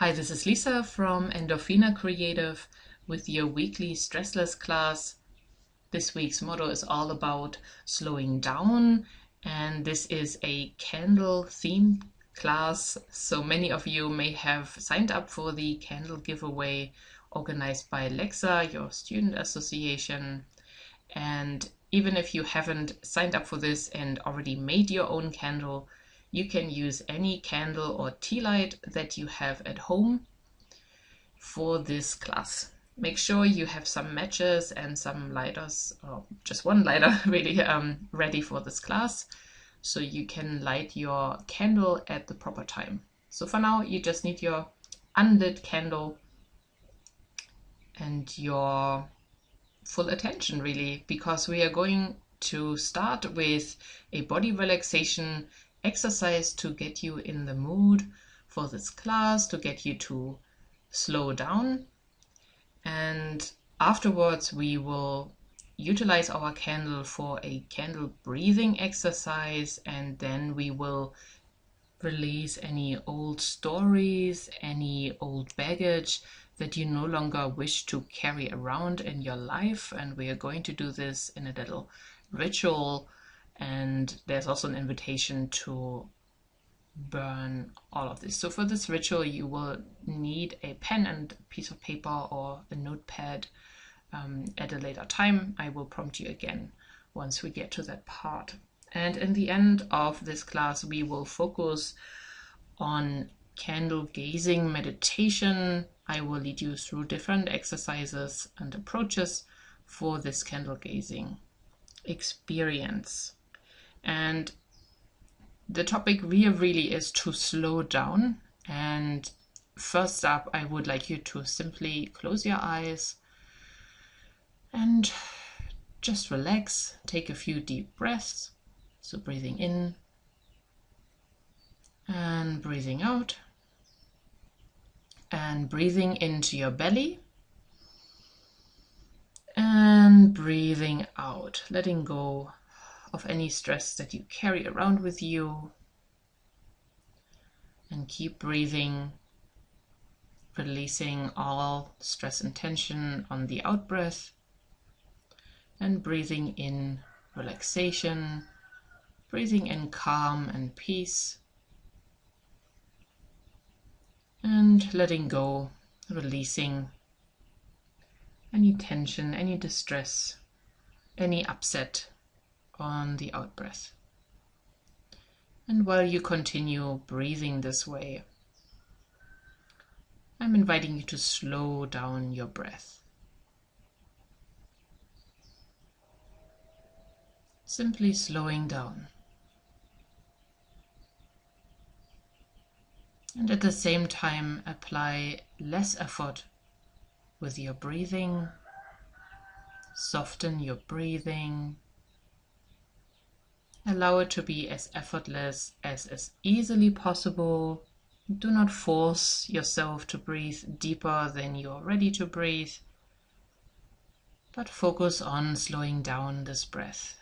Hi, this is Lisa from Endorphina Creative with your weekly stressless class. This week's motto is all about slowing down, and this is a candle themed class. So many of you may have signed up for the candle giveaway organized by LEXSA, your student association. And even if you haven't signed up for this and already made your own candle, you can use any candle or tea light that you have at home for this class. Make sure you have some matches and some lighters, or just one lighter really, ready for this class, so you can light your candle at the proper time. So for now, you just need your unlit candle and your full attention really, because we are going to start with a body relaxation exercise to get you in the mood for this class, to get you to slow down. And afterwards we will utilize our candle for a candle breathing exercise, and then we will release any old stories, any old baggage that you no longer wish to carry around in your life. And we are going to do this in a little ritual, and there's also an invitation to burn all of this. So for this ritual you will need a pen and a piece of paper or a notepad. At a later time I will prompt you again once we get to that part. And in the end of this class we will focus on candle gazing meditation. I will lead you through different exercises and approaches for this candle gazing experience. And the topic really is to slow down. And first up, I would like you to simply close your eyes and just relax. Take a few deep breaths. So breathing in and breathing out, and breathing into your belly and breathing out, letting go of any stress that you carry around with you. And keep breathing, releasing all stress and tension on the out breath, and breathing in relaxation, breathing in calm and peace, and letting go, releasing any tension, any distress, any upset on the out breath. And while you continue breathing this way, I'm inviting you to slow down your breath. Simply slowing down. And at the same time, apply less effort with your breathing. Soften your breathing. Allow it to be as effortless as easily possible. Do not force yourself to breathe deeper than you're ready to breathe, but focus on slowing down this breath.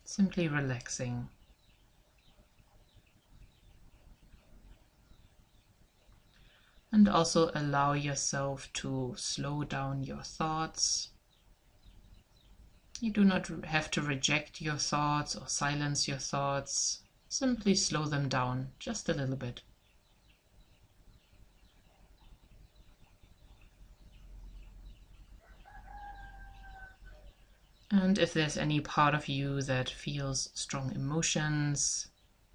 Simply relaxing. And also allow yourself to slow down your thoughts. You do not have to reject your thoughts or silence your thoughts. Simply slow them down just a little bit. And if there's any part of you that feels strong emotions,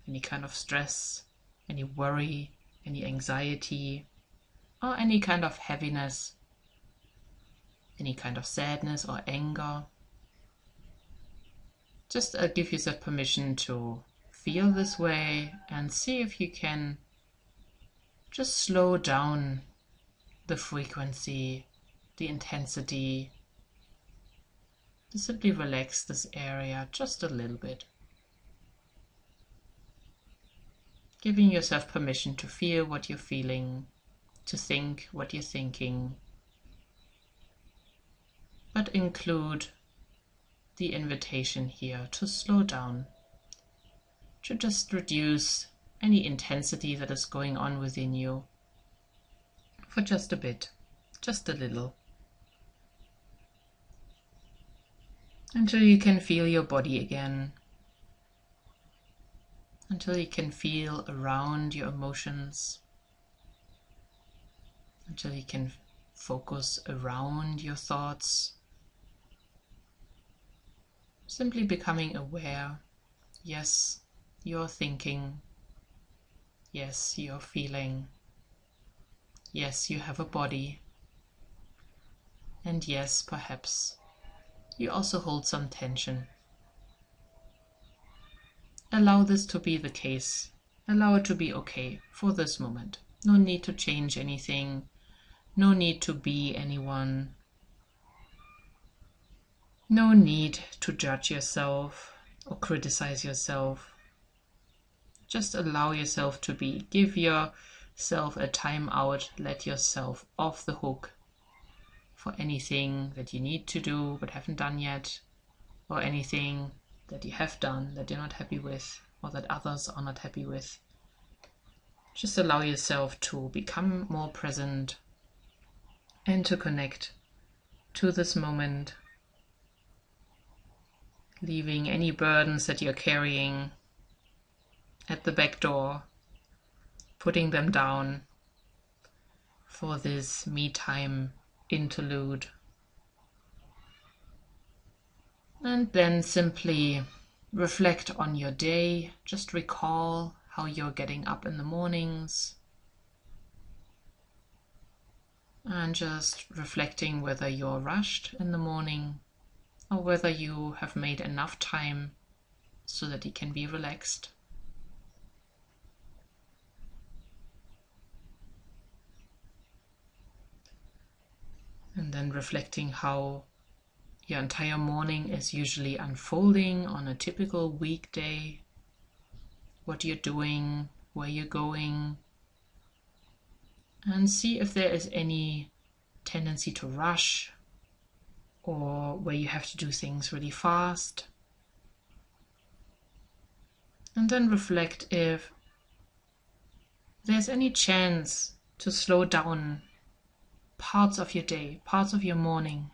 any kind of stress, any worry, any anxiety, or any kind of heaviness, any kind of sadness or anger, just give yourself permission to feel this way, and see if you can just slow down the frequency, the intensity, to simply relax this area just a little bit. Giving yourself permission to feel what you're feeling, to think what you're thinking, but include the invitation here to slow down, to just reduce any intensity that is going on within you for just a bit, just a little, until you can feel your body again, until you can feel around your emotions, until you can focus around your thoughts, simply becoming aware. Yes, you're thinking. Yes, you're feeling. Yes, you have a body. And yes, perhaps you also hold some tension. Allow this to be the case. Allow it to be okay for this moment. No need to change anything. No need to be anyone. No need to judge yourself or criticize yourself. Just allow yourself to be. Give yourself a time out. Let yourself off the hook for anything that you need to do but haven't done yet, or anything that you have done that you're not happy with, or that others are not happy with. Just allow yourself to become more present and to connect to this moment, leaving any burdens that you're carrying at the back door, putting them down for this me time interlude. And then simply reflect on your day. Just recall how you're getting up in the mornings, and just reflecting whether you're rushed in the morning or whether you have made enough time so that you can be relaxed. And then reflecting how your entire morning is usually unfolding on a typical weekday, what you're doing, where you're going, and see if there is any tendency to rush, or where you have to do things really fast. And then reflect if there's any chance to slow down parts of your day, parts of your morning.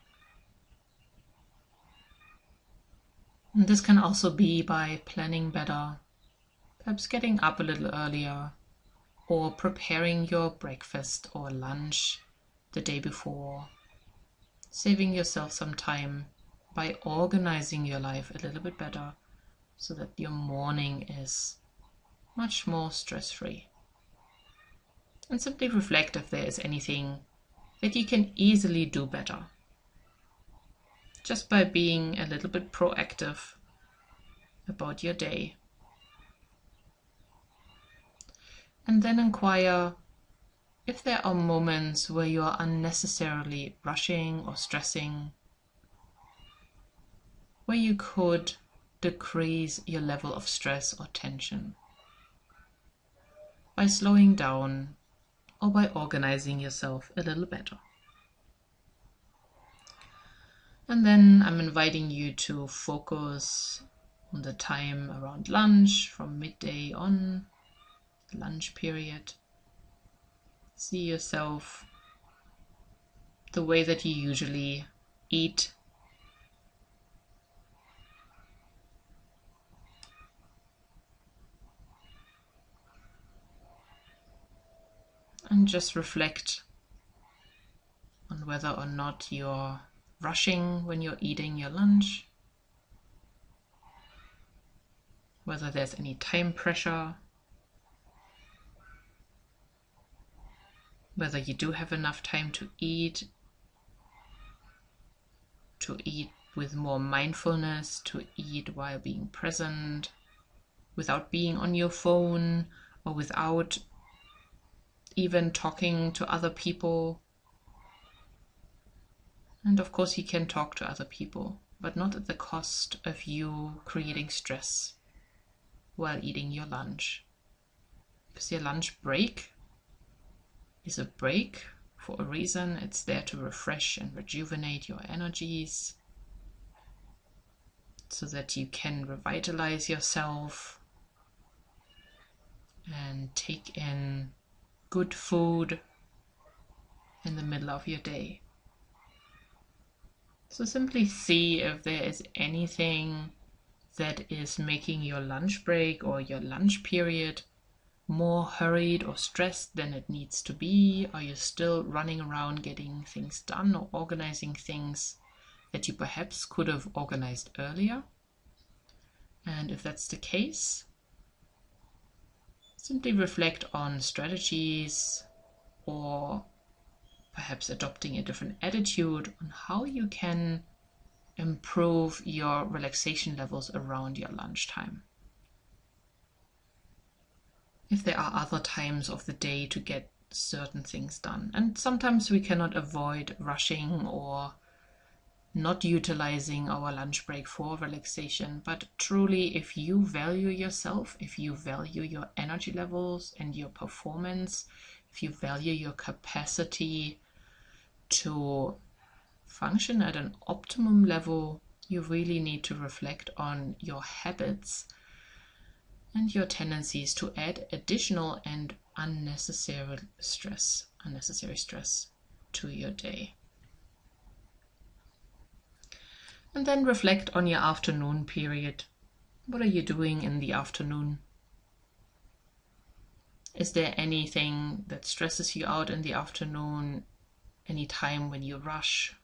And this can also be by planning better, perhaps getting up a little earlier, or preparing your breakfast or lunch the day before, saving yourself some time by organizing your life a little bit better so that your morning is much more stress-free. And simply reflect if there is anything that you can easily do better, just by being a little bit proactive about your day. And then inquire if there are moments where you are unnecessarily rushing or stressing, where you could decrease your level of stress or tension by slowing down or by organizing yourself a little better. And then I'm inviting you to focus on the time around lunch, from midday on, lunch period. See yourself the way that you usually eat. And just reflect on whether or not you're rushing when you're eating your lunch, whether there's any time pressure, whether you do have enough time to eat with more mindfulness, to eat while being present, without being on your phone, or without even talking to other people. And of course you can talk to other people, but not at the cost of you creating stress while eating your lunch. Because your lunch break is a break for a reason. It's there to refresh and rejuvenate your energies so that you can revitalize yourself and take in good food in the middle of your day. So simply see if there is anything that is making your lunch break or your lunch period more hurried or stressed than it needs to be. Are you still running around getting things done or organizing things that you perhaps could have organized earlier? And if that's the case, simply reflect on strategies or perhaps adopting a different attitude on how you can improve your relaxation levels around your lunchtime. If there are other times of the day to get certain things done, and sometimes we cannot avoid rushing or not utilizing our lunch break for relaxation, but truly, if you value yourself, if you value your energy levels and your performance, if you value your capacity to function at an optimum level, you really need to reflect on your habits and your tendencies to add additional and unnecessary stress to your day. And then reflect on your afternoon period. What are you doing in the afternoon? Is there anything that stresses you out in the afternoon? Any time when you rush?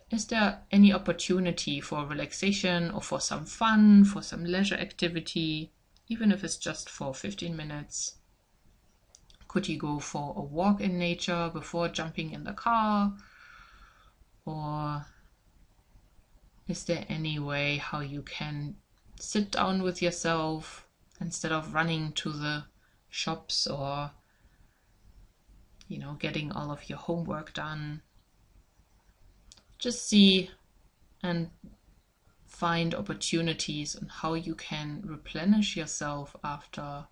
Is there any opportunity for relaxation or for some fun, for some leisure activity, even if it's just for 15 minutes? Could you go for a walk in nature before jumping in the car? Or is there any way how you can sit down with yourself instead of running to the shops or, getting all of your homework done? Just see and find opportunities on how you can replenish yourself after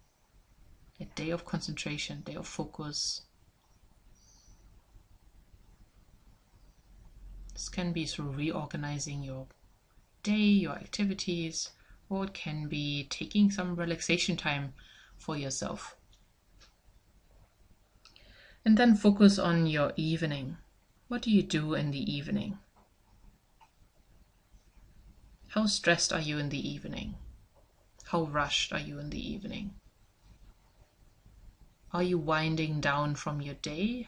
a day of concentration, day of focus. This can be through reorganizing your day, your activities, or it can be taking some relaxation time for yourself. And then focus on your evening. What do you do in the evening? How stressed are you in the evening? How rushed are you in the evening? Are you winding down from your day?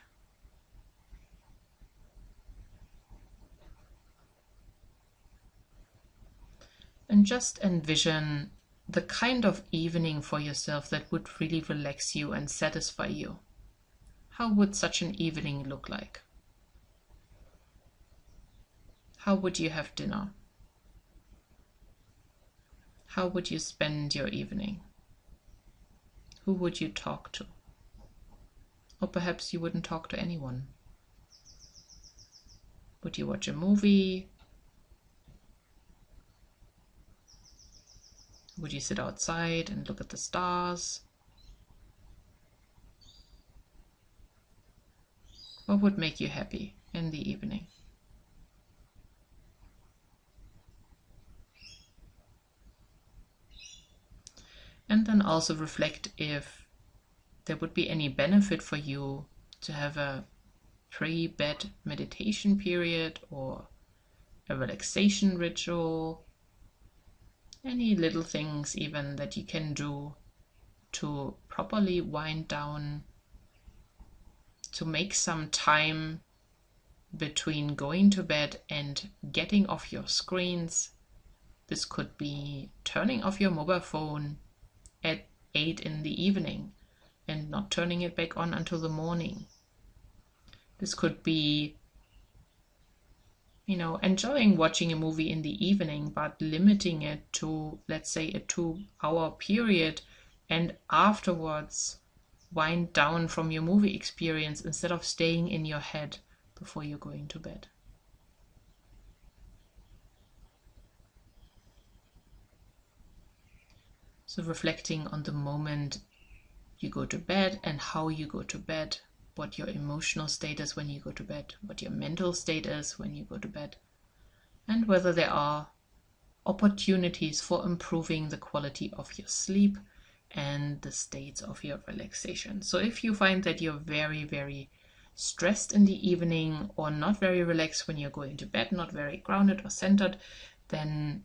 And just envision the kind of evening for yourself that would really relax you and satisfy you. How would such an evening look like? How would you have dinner? How would you spend your evening? Who would you talk to? Or perhaps you wouldn't talk to anyone. Would you watch a movie? Would you sit outside and look at the stars? What would make you happy in the evening? And then also reflect if there would be any benefit for you to have a pre-bed meditation period or a relaxation ritual. Any little things even that you can do to properly wind down, to make some time between going to bed and getting off your screens. This could be turning off your mobile phone at 8 in the evening and not turning it back on until the morning. This could be, enjoying watching a movie in the evening, but limiting it to, let's say, a 2-hour period, and afterwards wind down from your movie experience instead of staying in your head before you're going to bed. So reflecting on the moment you go to bed and how you go to bed, what your emotional state is when you go to bed, what your mental state is when you go to bed, and whether there are opportunities for improving the quality of your sleep and the states of your relaxation. So if you find that you're very, very stressed in the evening, or not very relaxed when you're going to bed, not very grounded or centered, then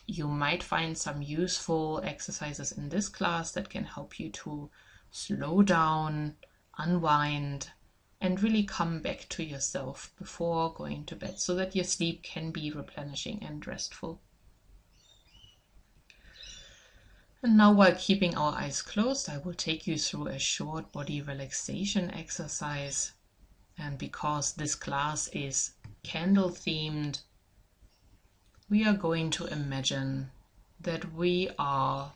you might find some useful exercises in this class that can help you to slow down, unwind, and really come back to yourself before going to bed, so that your sleep can be replenishing and restful. And now, while keeping our eyes closed, I will take you through a short body relaxation exercise. And because this class is candle themed, we are going to imagine that we are,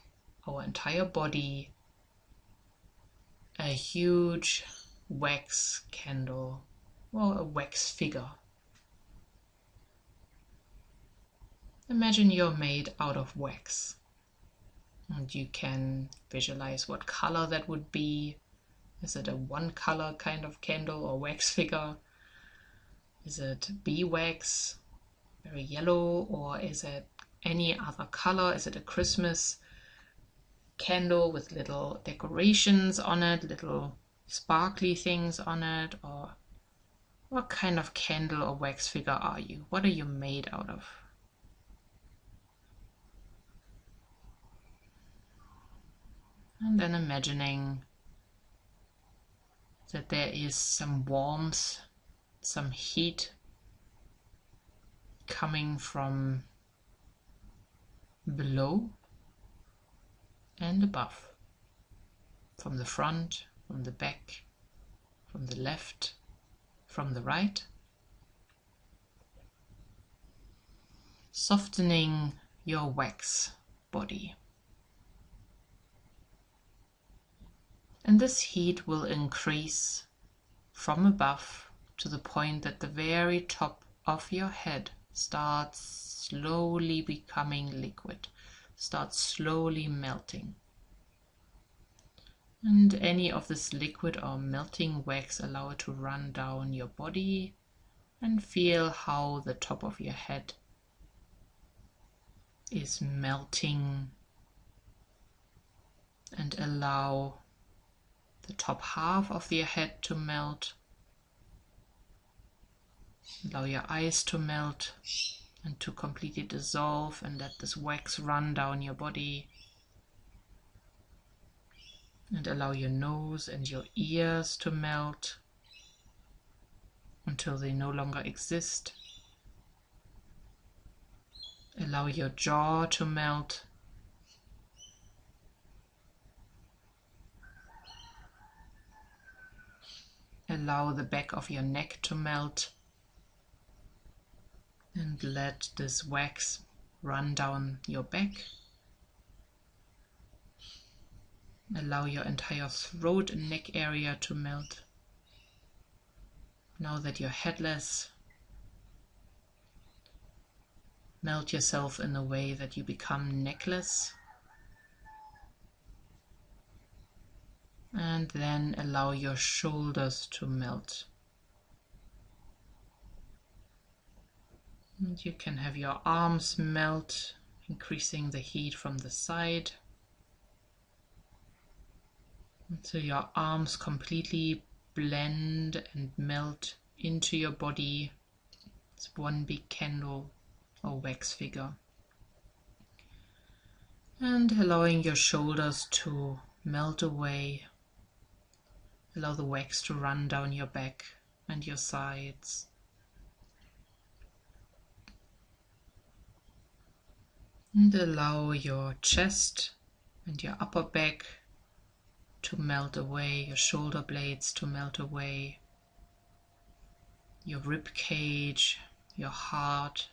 our entire body, a huge wax candle or a wax figure. Imagine you're made out of wax, and you can visualize what color that would be. Is it a one color kind of candle or wax figure? Is it beeswax, very yellow, or is it any other color? Is it a Christmas candle with little decorations on it, little sparkly things on it? Or what kind of candle or wax figure are you? What are you made out of? And then imagining that there is some warmth, some heat coming from below and above, from the front, from the back, from the left, from the right, softening your wax body. And this heat will increase from above to the point that the very top of your head starts slowly becoming liquid, starts slowly melting. And any of this liquid or melting wax, allow it to run down your body, and feel how the top of your head is melting, and allow the top half of your head to melt. Allow your eyes to melt and to completely dissolve, and let this wax run down your body. And allow your nose and your ears to melt until they no longer exist. Allow your jaw to melt. Allow the back of your neck to melt, and let this wax run down your back. Allow your entire throat and neck area to melt. Now that you're headless, melt yourself in a way that you become neckless. And then allow your shoulders to melt. And you can have your arms melt, increasing the heat from the side until your arms completely blend and melt into your body. It's one big candle or wax figure. And allowing your shoulders to melt away. Allow the wax to run down your back and your sides. And allow your chest and your upper back to melt away, your shoulder blades to melt away, your rib cage, your heart,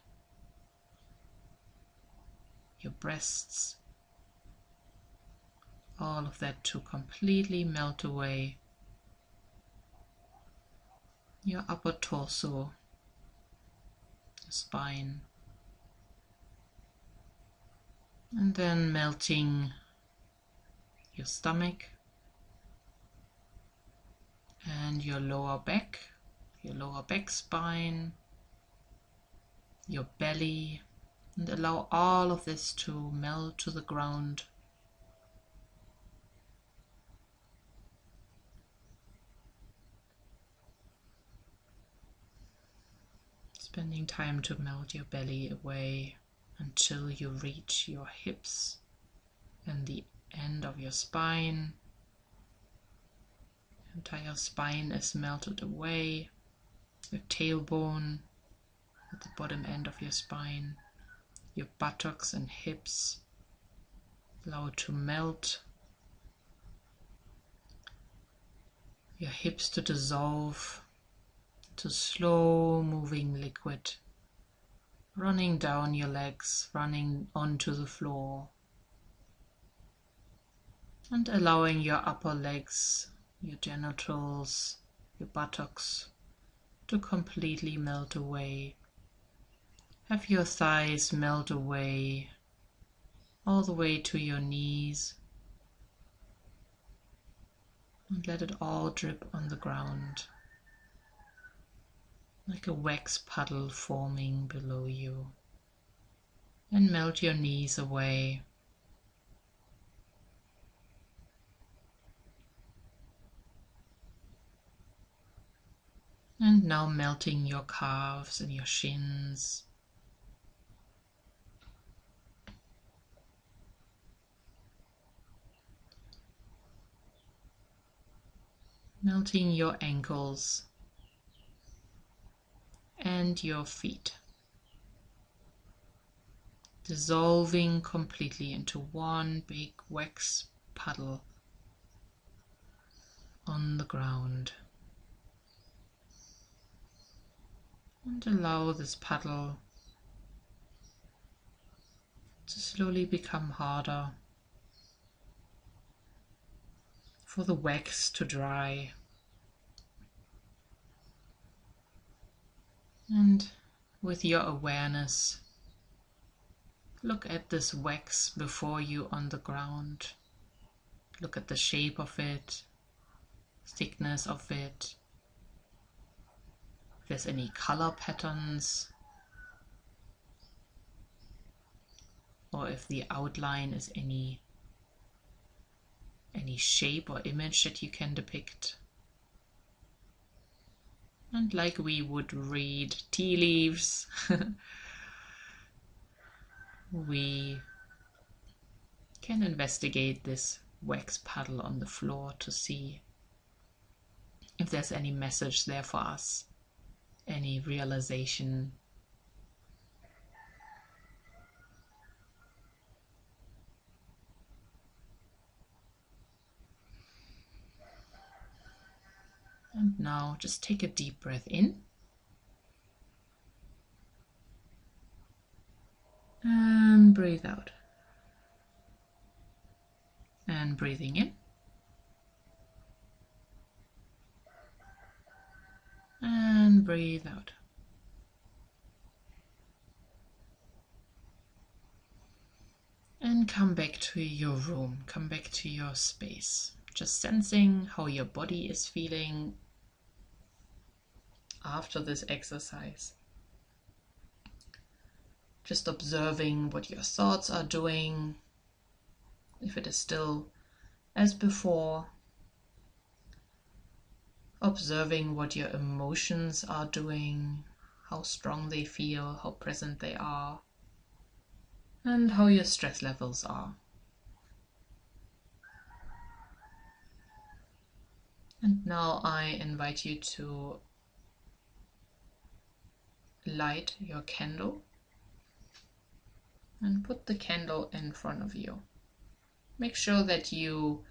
your breasts, all of that to completely melt away. Your upper torso, your spine, and then melting your stomach and your lower back spine, your belly, And allow all of this to melt to the ground. Spending time to melt your belly away until you reach your hips and the end of your spine. Your entire spine is melted away. Your tailbone at the bottom end of your spine, your buttocks and hips, allow it to melt. Your hips to dissolve to slow moving liquid running down your legs, running onto the floor, and allowing your upper legs, your genitals, your buttocks to completely melt away. Have your thighs melt away all the way to your knees, and let it all drip on the ground like a wax puddle forming below you. And melt your knees away. And now melting your calves and your shins. Melting your ankles and your feet. Dissolving completely into one big wax puddle on the ground. And allow this puddle to slowly become harder, for the wax to dry. And with your awareness, look at this wax before you on the ground. Look at the shape of it, thickness of it, if there's any color patterns, or if the outline is any shape or image that you can depict. And like we would read tea leaves, we can investigate this wax puddle on the floor to see if there's any message there for us, any realization. And now just take a deep breath in. And breathe out. And breathing in. And breathe out. And come back to your room, come back to your space. Just sensing how your body is feeling after this exercise. Just observing what your thoughts are doing, if it is still as before. Observing what your emotions are doing, how strong they feel, how present they are, and how your stress levels are. And now I invite you to light your candle and put the candle in front of you. Make sure that you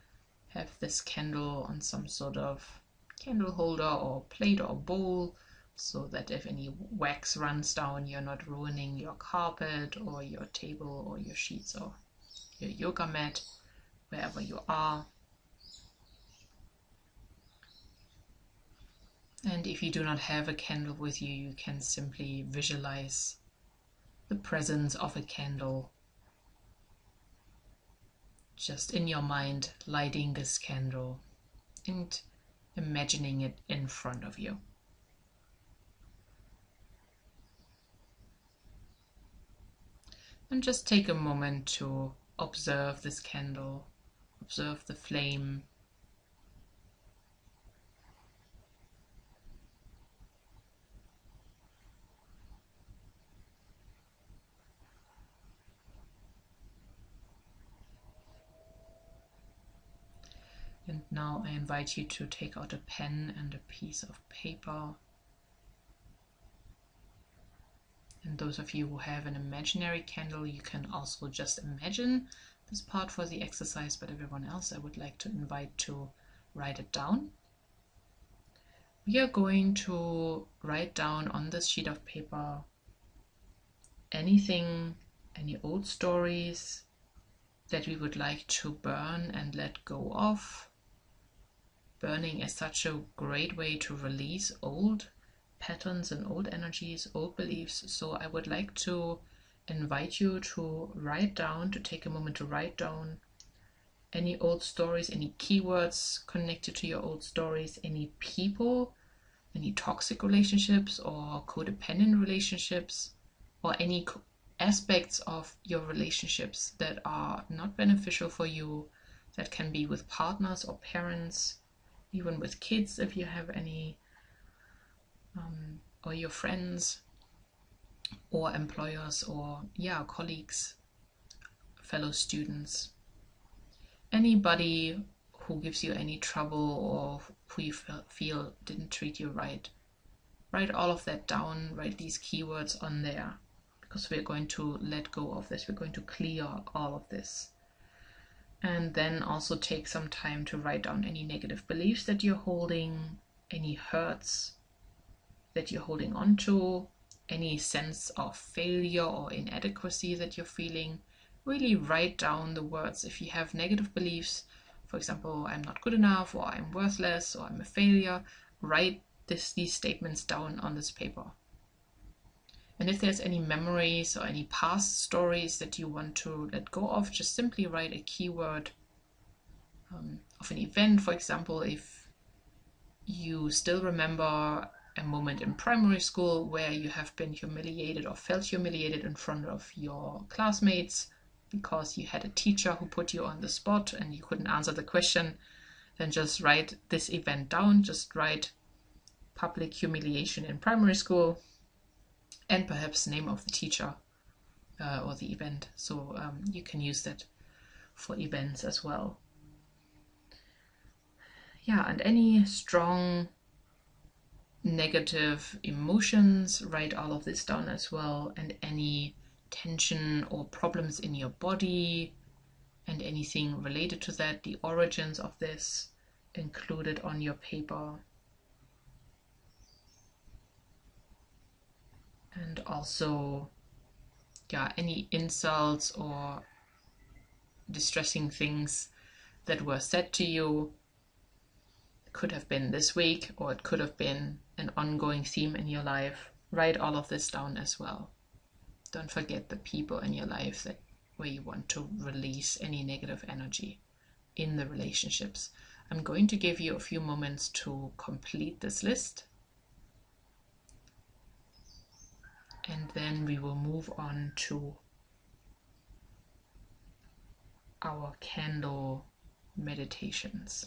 have this candle on some sort of candle holder or plate or bowl, so that if any wax runs down, you're not ruining your carpet or your table or your sheets or your yoga mat, wherever you are. And if you do not have a candle with you, you can simply visualize the presence of a candle just in your mind, lighting this candle and imagining it in front of you. And just take a moment to observe this candle, observe the flame. And now I invite you to take out a pen and a piece of paper. And those of you who have an imaginary candle, you can also just imagine this part for the exercise, but everyone else I would like to invite to write it down. We are going to write down on this sheet of paper anything, any old stories that we would like to burn and let go of. Burning is such a great way to release old patterns and old energies, old beliefs. So I would like to invite you to write down, to take a moment to write down any old stories, any keywords connected to your old stories, any people, any toxic relationships or codependent relationships, or any aspects of your relationships that are not beneficial for you. That can be with partners or parents, even with kids if you have any, or your friends or employers or colleagues, fellow students, anybody who gives you any trouble or who you feel didn't treat you right. Write all of that down, write these keywords on there, because we're going to let go of this, we're going to clear all of this. And then also take some time to write down any negative beliefs that you're holding, any hurts that you're holding on to, any sense of failure or inadequacy that you're feeling. Really write down the words. If you have negative beliefs, for example, I'm not good enough, or I'm worthless, or I'm a failure, write these statements down on this paper. And if there's any memories or any past stories that you want to let go of, just simply write a keyword of an event. For example, if you still remember a moment in primary school where you have been humiliated or felt humiliated in front of your classmates because you had a teacher who put you on the spot and you couldn't answer the question, then just write this event down. Just write public humiliation in primary school and perhaps name of the teacher or the event. So you can use that for events as well. And any strong negative emotions, write all of this down as well, and any tension or problems in your body and anything related to that, the origins of this, included on your paper. And also any insults or distressing things that were said to you. It could have been this week, or it could have been an ongoing theme in your life. Write all of this down as well. Don't forget the people in your life where you want to release any negative energy in the relationships. I'm going to give you a few moments to complete this list, and then we will move on to our candle meditations.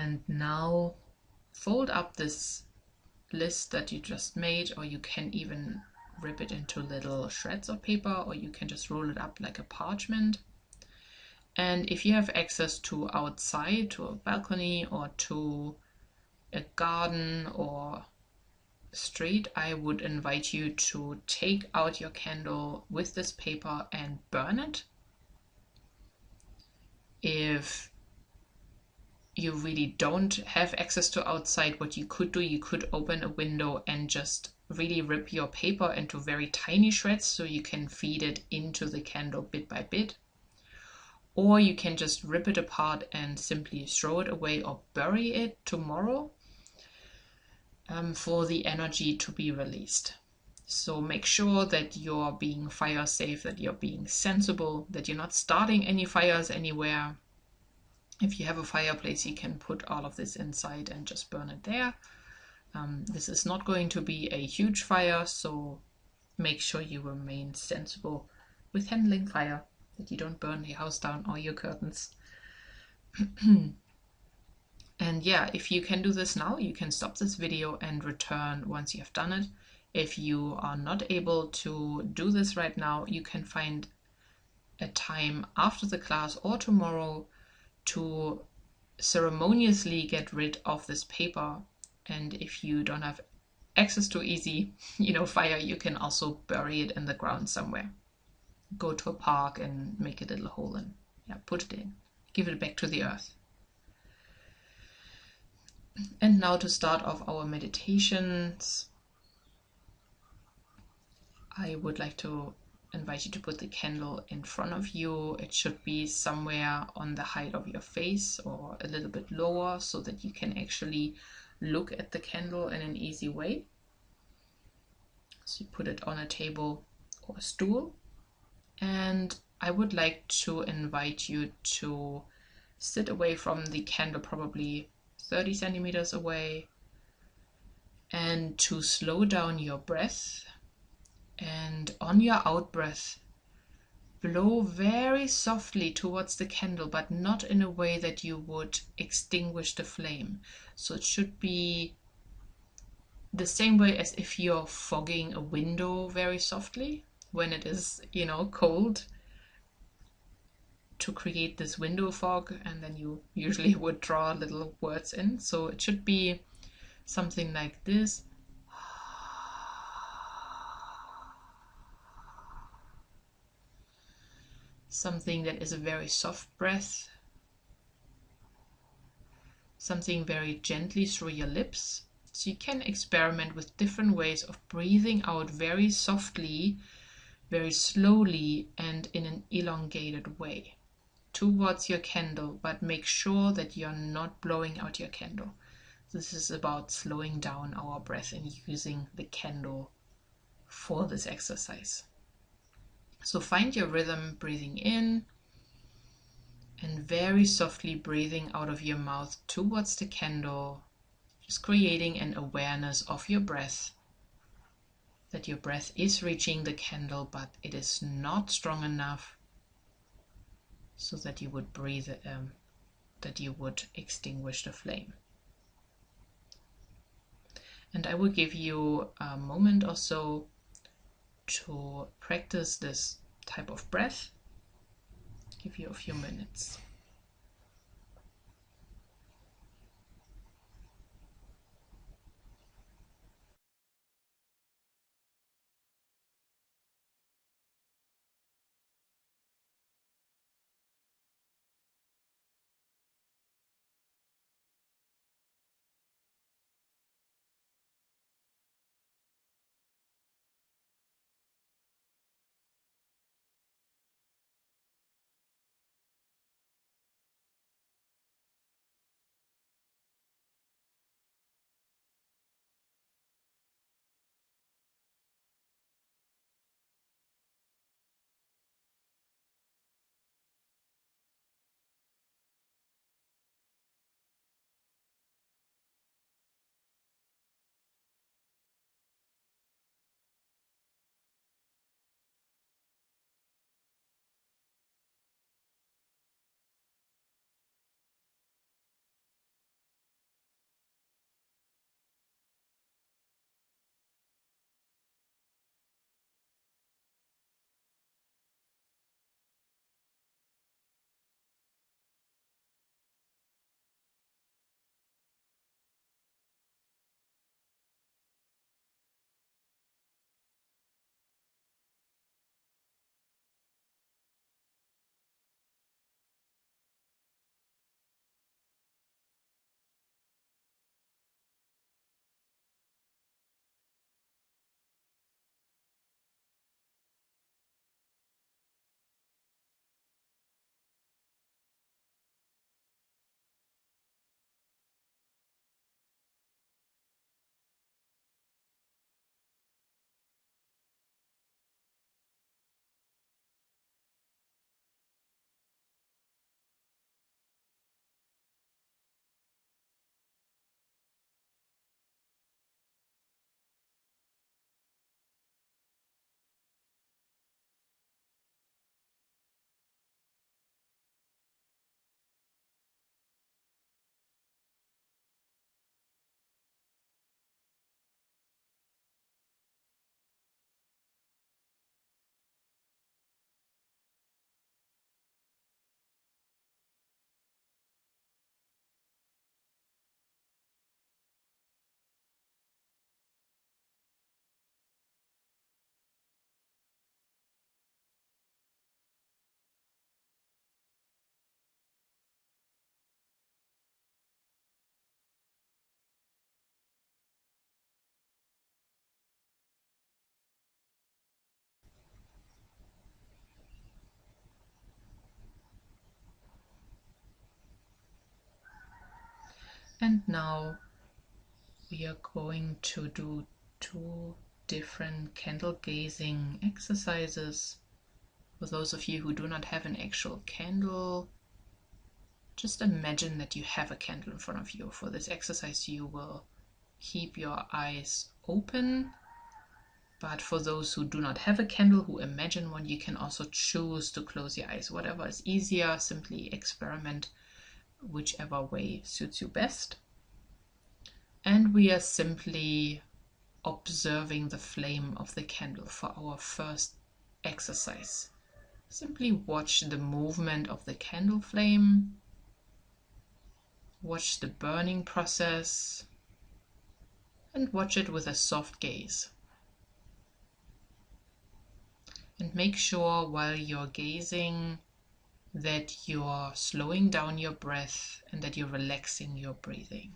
And now fold up this list that you just made, or you can even rip it into little shreds of paper, or you can just roll it up like a parchment. And if you have access to outside, to a balcony or to a garden or street, I would invite you to take out your candle with this paper and burn it. If you really don't have access to outside, what you could do, you could open a window and just really rip your paper into very tiny shreds so you can feed it into the candle bit by bit. Or you can just rip it apart and simply throw it away or bury it tomorrow for the energy to be released. So make sure that you're being fire safe, that you're being sensible, that you're not starting any fires anywhere. If you have a fireplace, you can put all of this inside and just burn it there. This is not going to be a huge fire, so make sure you remain sensible with handling fire, that you don't burn your house down or your curtains. And yeah, if you can do this now, you can stop this video and return once you have done it. If you are not able to do this right now, you can find a time after the class or tomorrow to ceremoniously get rid of this paper. And if you don't have access to easy, fire, you can also bury it in the ground somewhere. Go to a park and make a little hole and put it in. Give it back to the earth. And now to start off our meditations, I would like to invite you to put the candle in front of you. It should be somewhere on the height of your face or a little bit lower so that you can actually look at the candle in an easy way. So you put it on a table or a stool. And I would like to invite you to sit away from the candle, probably 30 centimeters away, and to slow down your breath. And on your out breath, blow very softly towards the candle, but not in a way that you would extinguish the flame. So it should be the same way as if you're fogging a window very softly when it is, cold, to create this window fog, and then you usually would draw little words in. So it should be something like this. Something that is a very soft breath. Something very gently through your lips. So you can experiment with different ways of breathing out very softly, very slowly, and in an elongated way towards your candle, but make sure that you're not blowing out your candle. This is about slowing down our breath and using the candle for this exercise. So find your rhythm, breathing in and very softly breathing out of your mouth towards the candle, just creating an awareness of your breath, that your breath is reaching the candle, but it is not strong enough so that you would breathe, that you would extinguish the flame. And I will give you a moment or so to practice this type of breath. Give you a few minutes. And now we are going to do 2 different candle gazing exercises. For those of you who do not have an actual candle, just imagine that you have a candle in front of you. For this exercise, you will keep your eyes open. But for those who do not have a candle, who imagine one, you can also choose to close your eyes. Whatever is easier, simply experiment whichever way suits you best. And we are simply observing the flame of the candle for our first exercise. Simply watch the movement of the candle flame, watch the burning process, and watch it with a soft gaze. And make sure while you're gazing that you're slowing down your breath and that you're relaxing your breathing.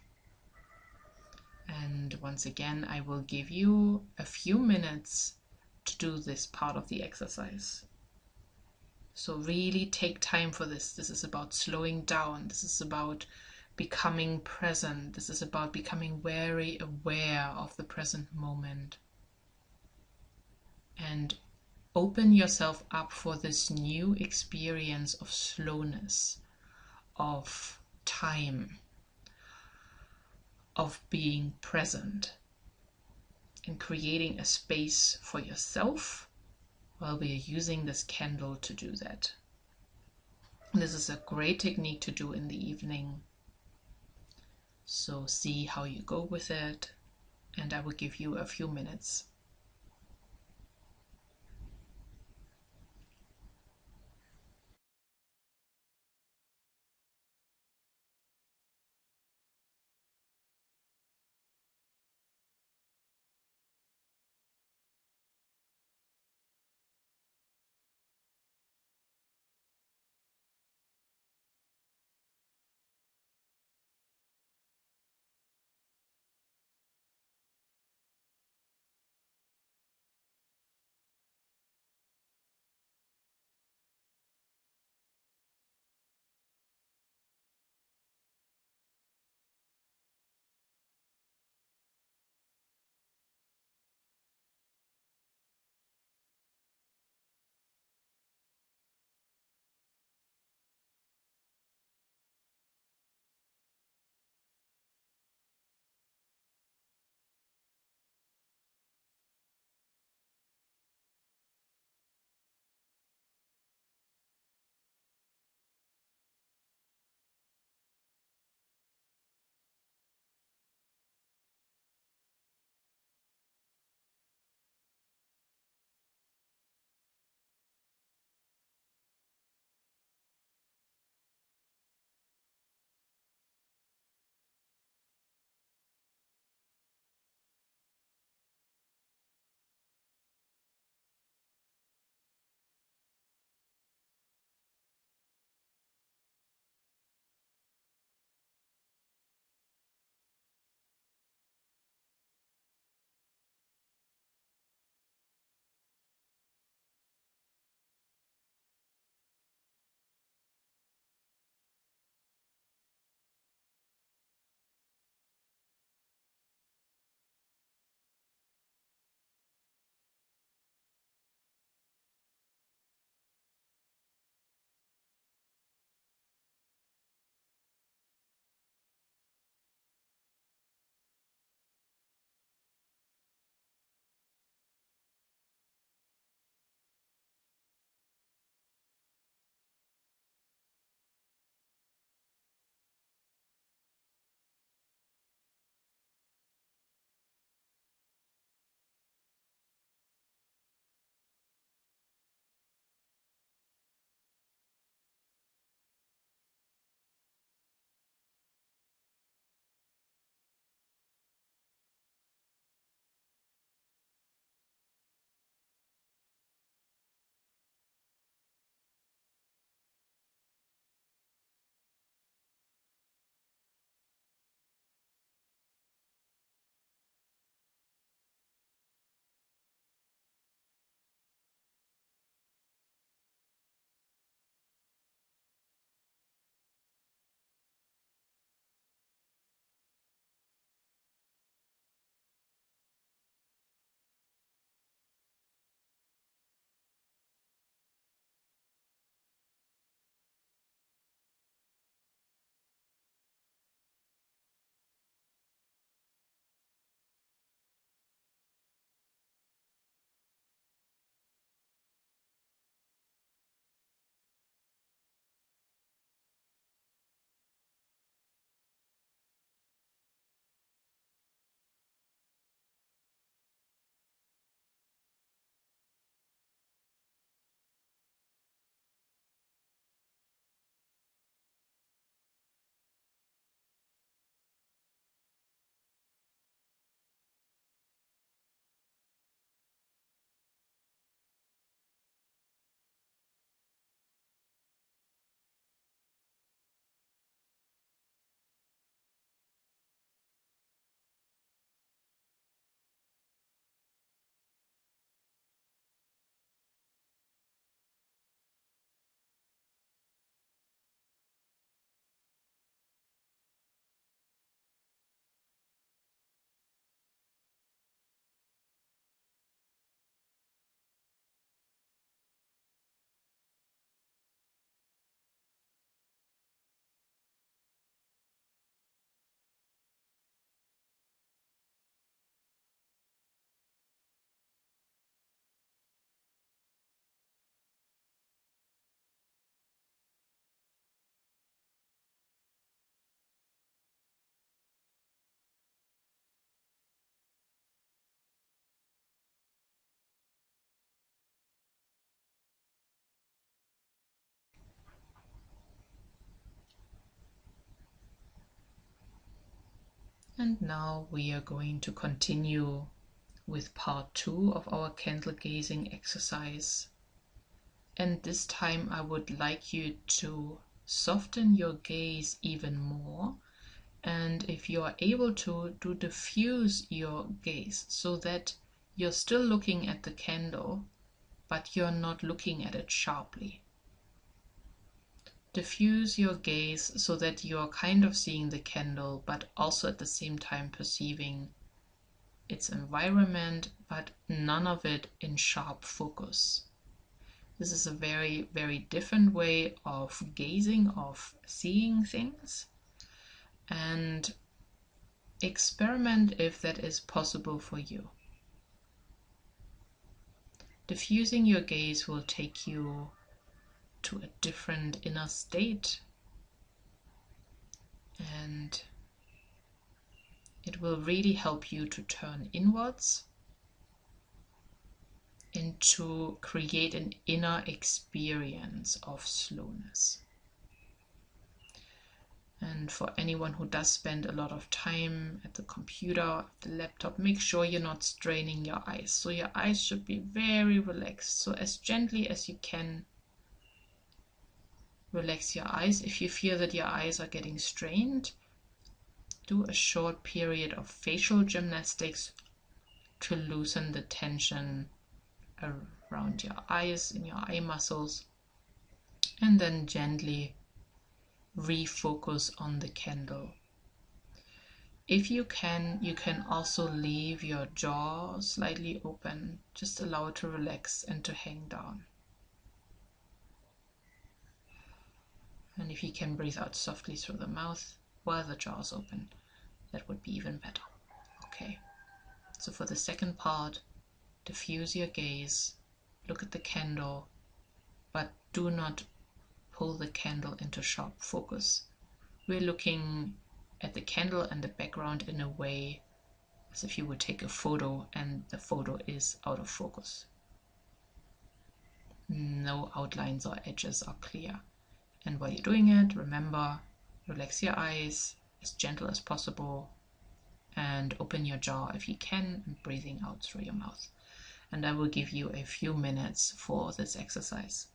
And once again, I will give you a few minutes to do this part of the exercise. So really take time for this. This is about slowing down. This is about becoming present. This is about becoming very aware of the present moment. And open yourself up for this new experience of slowness, of time, of being present, and creating a space for yourself while we are using this candle to do that. This is a great technique to do in the evening. So see how you go with it, and I will give you a few minutes. And now we are going to continue with part 2 of our candle gazing exercise. And this time I would like you to soften your gaze even more. And if you are able to diffuse your gaze so that you're still looking at the candle, but you're not looking at it sharply. Diffuse your gaze so that you're kind of seeing the candle, but also at the same time perceiving its environment, but none of it in sharp focus. This is a very, very different way of gazing, of seeing things, and experiment if that is possible for you. Diffusing your gaze will take you to a different inner state, and it will really help you to turn inwards and to create an inner experience of slowness. And for anyone who does spend a lot of time at the computer, the laptop, make sure you're not straining your eyes. So your eyes should be very relaxed. So as gently as you can, relax your eyes. If you feel that your eyes are getting strained, do a short period of facial gymnastics to loosen the tension around your eyes, in your eye muscles, and then gently refocus on the candle. If you can also leave your jaw slightly open. Just allow it to relax and to hang down. And if you can breathe out softly through the mouth while the jaw is open, that would be even better. Okay, so for the second part, diffuse your gaze, look at the candle, but do not pull the candle into sharp focus. We're looking at the candle and the background in a way as if you would take a photo and the photo is out of focus. No outlines or edges are clear. And while you're doing it, remember, relax your eyes as gentle as possible and open your jaw if you can, and breathing out through your mouth. And I will give you a few minutes for this exercise.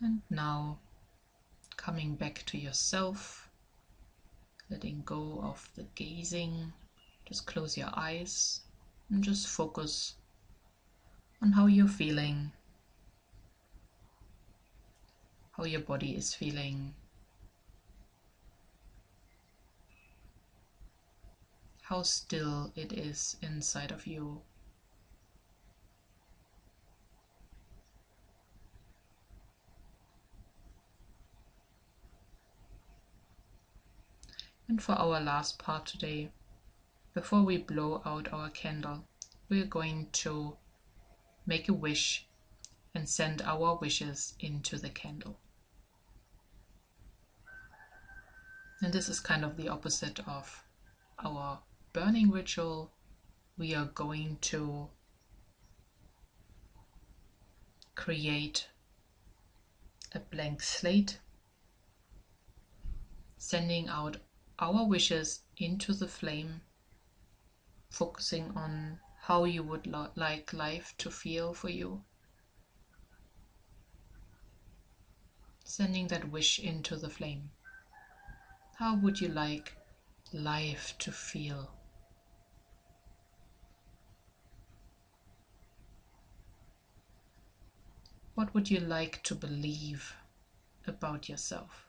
And now coming back to yourself, letting go of the gazing. Just close your eyes and just focus on how you're feeling, how your body is feeling, how still it is inside of you. And for our last part today, before we blow out our candle, we're going to make a wish and send our wishes into the candle. And this is kind of the opposite of our burning ritual. We are going to create a blank slate, sending out our wishes into the flame, focusing on how you would like life to feel for you. Sending that wish into the flame. How would you like life to feel? What would you like to believe about yourself?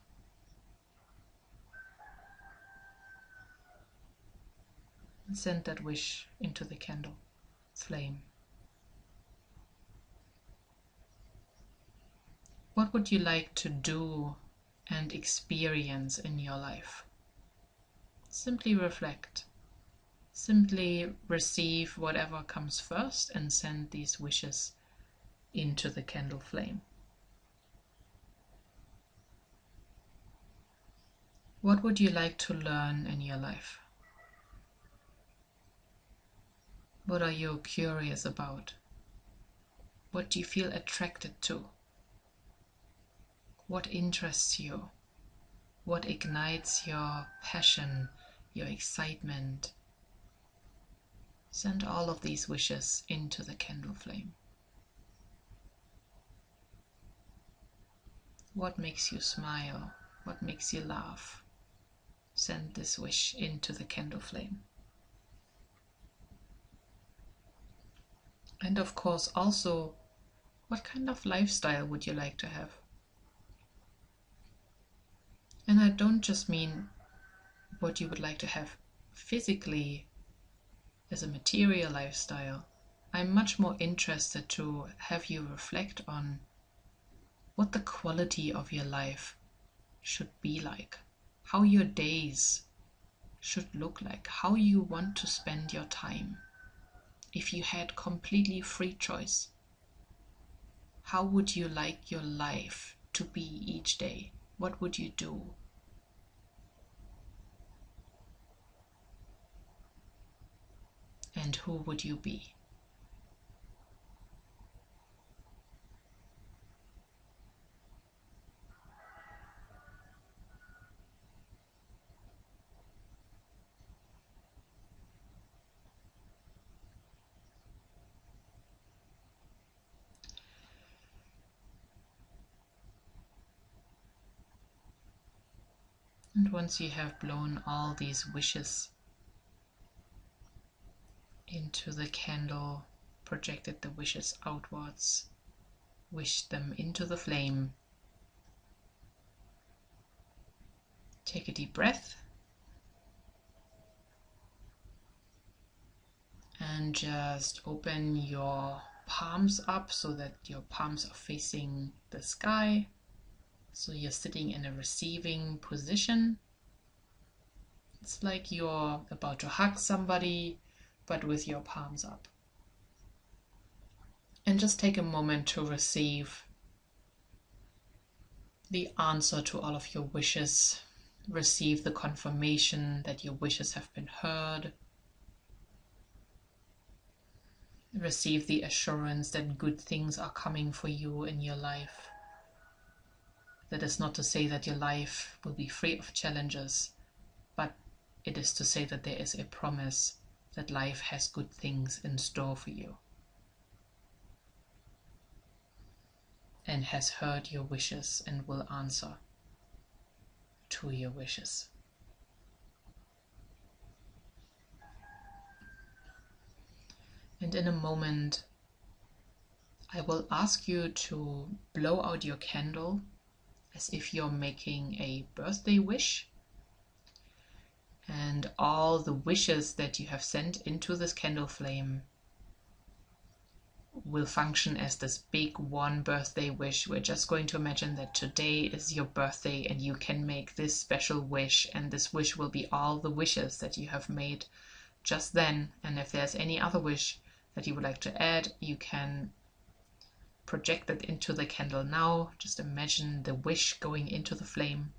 And send that wish into the candle flame. What would you like to do and experience in your life? Simply reflect. Simply receive whatever comes first and send these wishes into the candle flame. What would you like to learn in your life? What are you curious about? What do you feel attracted to? What interests you? What ignites your passion, your excitement? Send all of these wishes into the candle flame. What makes you smile? What makes you laugh? Send this wish into the candle flame. And of course also, what kind of lifestyle would you like to have? And I don't just mean what you would like to have physically as a material lifestyle. I'm much more interested to have you reflect on what the quality of your life should be like, how your days should look like, how you want to spend your time. If you had completely free choice, how would you like your life to be each day? What would you do? And who would you be? And once you have blown all these wishes into the candle, projected the wishes outwards, wished them into the flame, take a deep breath and just open your palms up so that your palms are facing the sky. So you're sitting in a receiving position. It's like you're about to hug somebody, but with your palms up. And just take a moment to receive the answer to all of your wishes. Receive the confirmation that your wishes have been heard. Receive the assurance that good things are coming for you in your life. That is not to say that your life will be free of challenges, but it is to say that there is a promise that life has good things in store for you. and has heard your wishes and will answer to your wishes. And in a moment, I will ask you to blow out your candle as if you're making a birthday wish. And all the wishes that you have sent into this candle flame will function as this big one birthday wish. We're just going to imagine that today is your birthday and you can make this special wish, and this wish will be all the wishes that you have made just then. And if there's any other wish that you would like to add, you can project it into the candle now. Just imagine the wish going into the flame.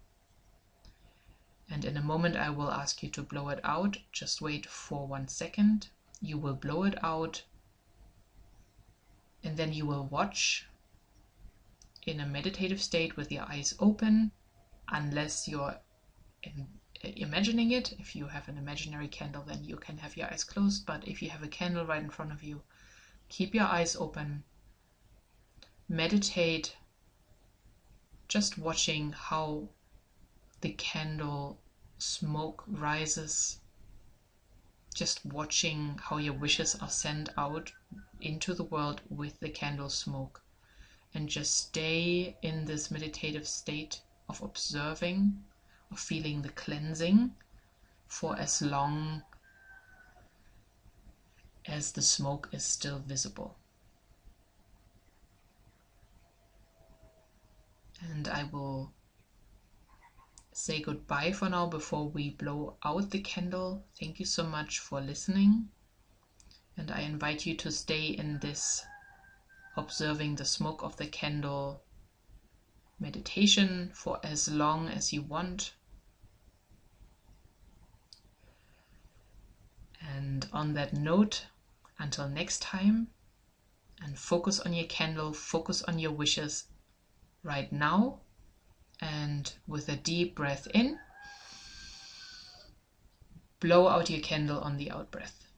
And in a moment I will ask you to blow it out. Just wait for 1 second. You will blow it out, and then you will watch in a meditative state with your eyes open, unless you're imagining it. If you have an imaginary candle, then you can have your eyes closed, but if you have a candle right in front of you, keep your eyes open. Meditate, just watching how the candle smoke rises, just watching how your wishes are sent out into the world with the candle smoke, and just stay in this meditative state of observing, of feeling the cleansing for as long as the smoke is still visible. And I will say goodbye for now before we blow out the candle. Thank you so much for listening, and I invite you to stay in this observing the smoke of the candle meditation for as long as you want. And on that note, until next time, and focus on your candle, focus on your wishes right now, and with a deep breath in, blow out your candle on the out breath.